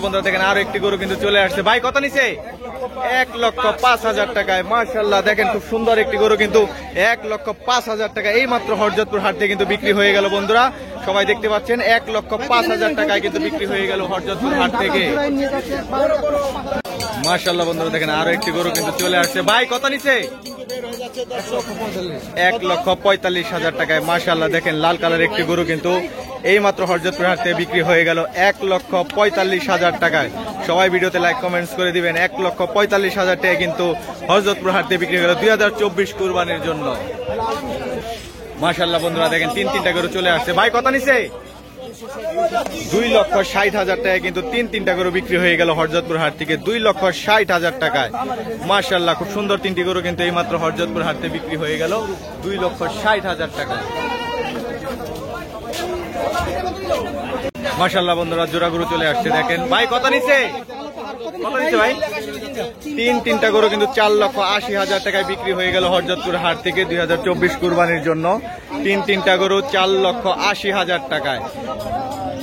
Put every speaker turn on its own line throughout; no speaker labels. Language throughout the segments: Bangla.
বন্ধুরা দেখেন আরো একটি গরু কিন্তু চলে আসছে। ভাই কত নিছে? 1,05,000 টাকায়। মাশাআল্লাহ দেখেন খুব সুন্দর একটি গরু কিন্তু 1,05,000 টাকা এই মাত্র হরজতপুর হাট থেকে কিন্তু বিক্রি হয়ে গেল বন্ধুরা। সবাই দেখতে পাচ্ছেন 1,05,000 টাকায় কিন্তু বিক্রি হয়ে গেল হরজতপুর হাট থেকে। মাশাআল্লাহ বন্ধুরা দেখেন আরো একটি গরু কিন্তু চলে আসছে। ভাই কত নিছে? 1,45,000 টাকায়। মাশাআল্লাহ দেখেন লাল কালার একটি গরু কিন্তু এই মাত্র হরজতপুর হাট থেকে বিক্রি হয়ে গেল 1,45,000 টাকায়। সবাই ভিডিওতে লাইক কমেন্টস করে দিবেন। 1,45,000 টাকায় কিন্তু হরজতপুর হাট থেকে বিক্রি হয়ে গেল 2024 কুরবানির জন্য। মাশাআল্লাহ বন্ধুরা দেখেন তিনটা গরু চলে আসছে। ভাই কত নিছে? 2,60,000 টাকায় কিন্তু তিনটা গরু বিক্রি হয়ে গেল হরজতপুর হাট থেকে 2,60,000 টাকায়। মাশাআল্লাহ খুব সুন্দর তিনটি গরু কিন্তু এই মাত্র হরজতপুর হাট থেকে বিক্রি হয়ে গেল 2,60,000 টাকা। মাশাআল্লাহ বন্ধুরা জোড়া গরু চলে আসছে দেখেন। ভাই কত নিছে? কত নিছে ভাই? তিনটা গরু কিন্তু 4,80,000 টাকায় বিক্রি হয়ে গেল হরজতপুর হাট থেকে 2024 কুরবানির জন্য। তিনটা গরু 4,80,000 টাকায়।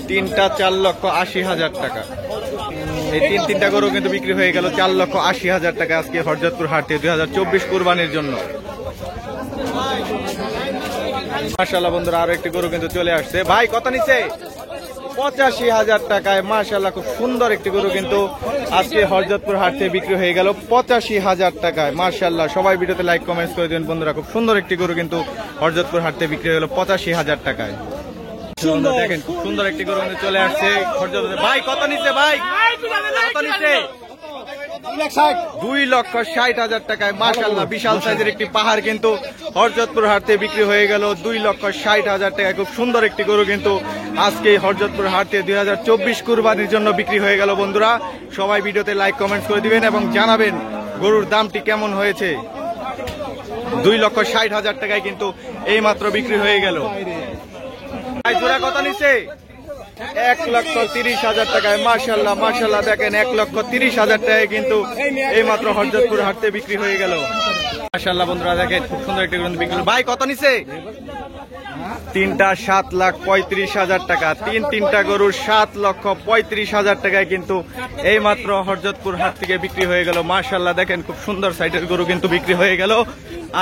4,80,000 টাকা। এই তিনটা গরু কিন্তু বিক্রি হয়ে গেল 4,80,000 টাকা আজকে হরজতপুর হাট থেকে 2024 কুরবানির জন্য। মাশাআল্লাহ বন্ধুরা আরো একটি গরু কিন্তু চলে আসছে। ভাই কত নিছে? 85,000 টাকায়। মাশাআল্লাহ খুব সুন্দর একটি গরু কিন্তু আজকে হরজতপুর হাট থেকে বিক্রি হয়ে গেল 85,000 টাকায়। মাশাআল্লাহ সবাই ভিডিওতে লাইক কমেন্টস করে দিন বন্ধুরা। খুব সুন্দর একটি গরু কিন্তু হরজতপুর হাট থেকে বিক্রি হয়ে গেল 85,000 টাকায়। দেখেন খুব সুন্দর একটি গরু কিন্তু চলে আসছে হরজতপুর। ভাই কত নিছে? ভাই কত নিছে? 2,60,000 টাকায়। মাশাআল্লাহ বিশাল সাইজের একটি পাহাড় কিন্তু হরজতপুর হাট থেকে বিক্রি হয়ে গেল 2,60,000 টাকায়। খুব সুন্দর একটি গরু কিন্তু আজকে হরজতপুর হাট থেকে 2024 কুরবানির জন্য বিক্রি হয়ে গেল বন্ধুরা। সবাই ভিডিওতে লাইক কমেন্টস করে দিবেন এবং জানাবেন গরুর দামটি কেমন হয়েছে। 2,60,000 টাকায় কিন্তু এই মাত্র বিক্রি হয়ে গেল। ভাই জোড়া কত নিছে? 1,30,000 টাকায়। মাশাআল্লাহ মাশাআল্লাহ দেখেন 1,30,000 টাকায় কিন্তু এই মাত্র হরজতপুর হাট থেকে বিক্রি হয়ে গেল। মাশাআল্লাহ বন্ধুরা দেখেন খুব সুন্দর একটি গরু বিক্রি হলো। ভাই কত নিছে? তিনটা 7,35,000 টাকা। তিনটা গরু 7,35,000 টাকায় কিন্তু এই মাত্র হরজতপুর হাট থেকে বিক্রি হয়ে গেল। মাশাআল্লাহ দেখেন খুব সুন্দর সাইজের গরু কিন্তু বিক্রি হয়ে গেল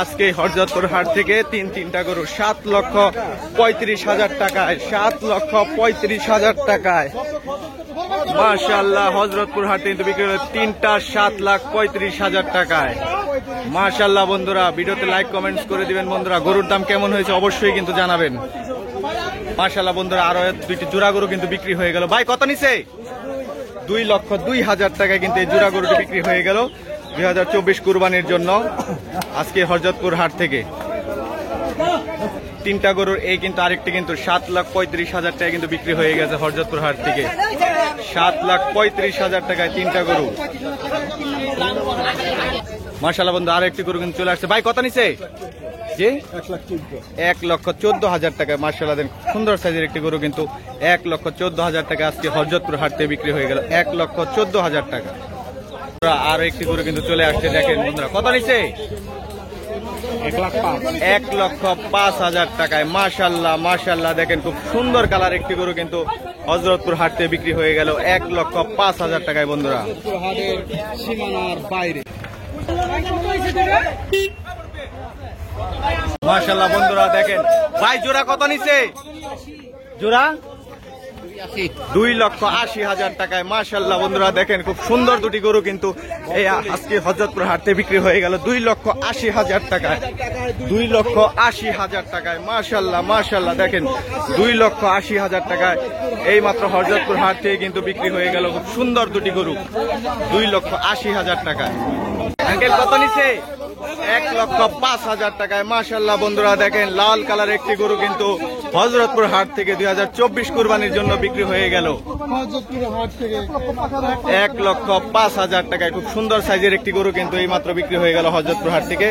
আজকে হরজতপুর হাট থেকে। তিনটা গরু 7,35,000 টাকায়। 7,35,000 টাকায়। মাশাআল্লাহ হযরতপুর হাটে কিন্তু বিক্রি হলো তিনটা 7,35,000 টাকায়। মাশাআল্লাহ বন্ধুরা ভিডিওতে লাইক কমেন্টস করে দিবেন বন্ধুরা। গরুর দাম কেমন হয়েছে অবশ্যই কিন্তু জানাবেন। মাশাআল্লাহ বন্ধুরা আরো দুইটি জোড়া গরু কিন্তু বিক্রি হয়ে গেল। ভাই কত নিছে? 2,02,000 টাকায় কিন্তু এই জোড়া গরুটি বিক্রি হয়ে গেল 2024 কুরবানির জন্য আজকে হরজতপুর হাট থেকে। তিনটা গরুর এই কিন্তু আরেকটি কিন্তু 7,35,000 টাকায় কিন্তু বিক্রি হয়ে গেছে হরজতপুর হাট থেকে। 7,35,000 টাকায় তিনটা গরু। মাশাআল্লাহ বন্ধু আরো একটি গরু কিন্তু চলে আসছে। ভাই কত নিছে? জি 1,14,000 টাকায়। মাশাআল্লাহ দেন সুন্দর সাইজের একটি গরু কিন্তু 1,14,000 টাকা আজকে হরজতপুর হাট থেকে বিক্রি হয়ে গেল 1,14,000 টাকা। আরো একটি গরু কিন্তু চলে আসছে দেখেন বন্ধুরা। কত নিছে? 1,05,000 টাকায়। মাশাআল্লাহ মাশাআল্লাহ দেখেন খুব সুন্দর কালার একটি গরু কিন্তু হযরতপুর হাট থেকে বিক্রি হয়ে গেল 1,05,000 টাকায় বন্ধুরা। মাশাআল্লাহ বন্ধুরা দেখেন। ভাই জোড়া কত নিছে? জোড়া 2,80,000 টাকায়। মাশাআল্লাহ বন্ধুরা দেখেন খুব সুন্দর দুটি গরু কিন্তু এই আজকে হযরতপুর হাট থেকে বিক্রি হয়ে গেল 2,80,000 টাকায়। 2,80,000 টাকায়। মাশাআল্লাহ মাশাআল্লাহ দেখেন 2,80,000 টাকায় এই মাত্র হযরতপুর হাট থেকে কিন্তু বিক্রি হয়ে গেল খুব সুন্দর দুটি গরু 2,80,000 টাকায়। আঙ্কেল কত নিছে? 1,05,000 টাকায়। মাশাআল্লাহ বন্ধুরা দেখেন লাল কালার একটি গরু কিন্তু হযরতপুর হাট থেকে 2024 কুরবানির জন্য বিক্রি হয়ে গেল 1,05,000 টাকায়। খুব সুন্দর সাইজের একটি গরু কিন্তু এই মাত্র বিক্রি হয়ে গেল হযরতপুর হাট থেকে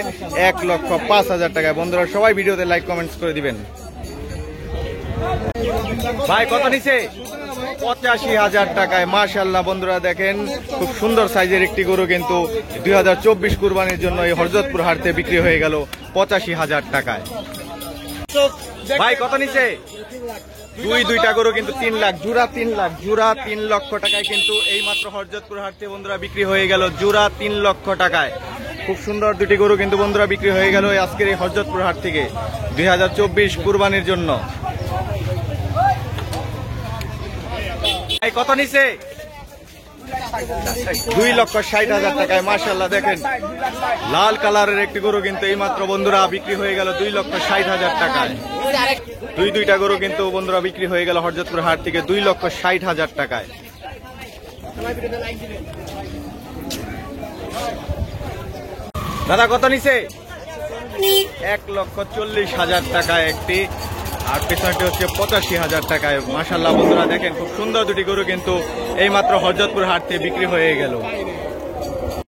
1,05,000 টাকায়। বন্ধুরা সবাই ভিডিওতে লাইক কমেন্টস করে দিবেন। ভাই কত নিছে? 85,000 টাকায়। মাশাআল্লাহ বন্ধুরা দেখেন খুব সুন্দর সাইজের একটি গরু কিন্তু 2024 কুরবানির জন্য এই হযরতপুর হাট থেকে বিক্রি হয়ে গেল 85,000 টাকায়। ভাই কত নিছে? দুইটা গরু কিন্তু 3 লাখ, জোড়া 3 লাখ, জোড়া 3 লক্ষ টাকায় কিন্তু এই মাত্র হরজতপুর হাট থেকে বন্ধুরা বিক্রি হয়ে গেল, জোড়া 3 লক্ষ টাকায়। খুব সুন্দর দুটি গরু কিন্তু বন্ধুরা বিক্রি হয়ে গেল আজকের এই হরজতপুর হাট থেকে 2024 কুরবানির জন্য। কত নিছে? 2,60,000 টাকায়। মাশাআল্লাহ দেখেন লাল কালারের একটি গরু কিন্তু এই মাত্র বন্ধুরা বিক্রি হয়ে গেল 2,60,000 টাকায়। দুইটা গরু কিন্তু বন্ধুরা বিক্রি হয়ে গেল হরজতপুর হাট থেকে 2,60,000 টাকায়। দাদা কত নিছে? 1,40,000 টাকায় একটি, আর পেছনটি হচ্ছে 85,000 টাকায়। মাশাআল্লাহ বন্ধুরা দেখেন খুব সুন্দর দুটি গরু কিন্তু এই মাত্র হরজতপুর হাট থেকে বিক্রি হয়ে গেল।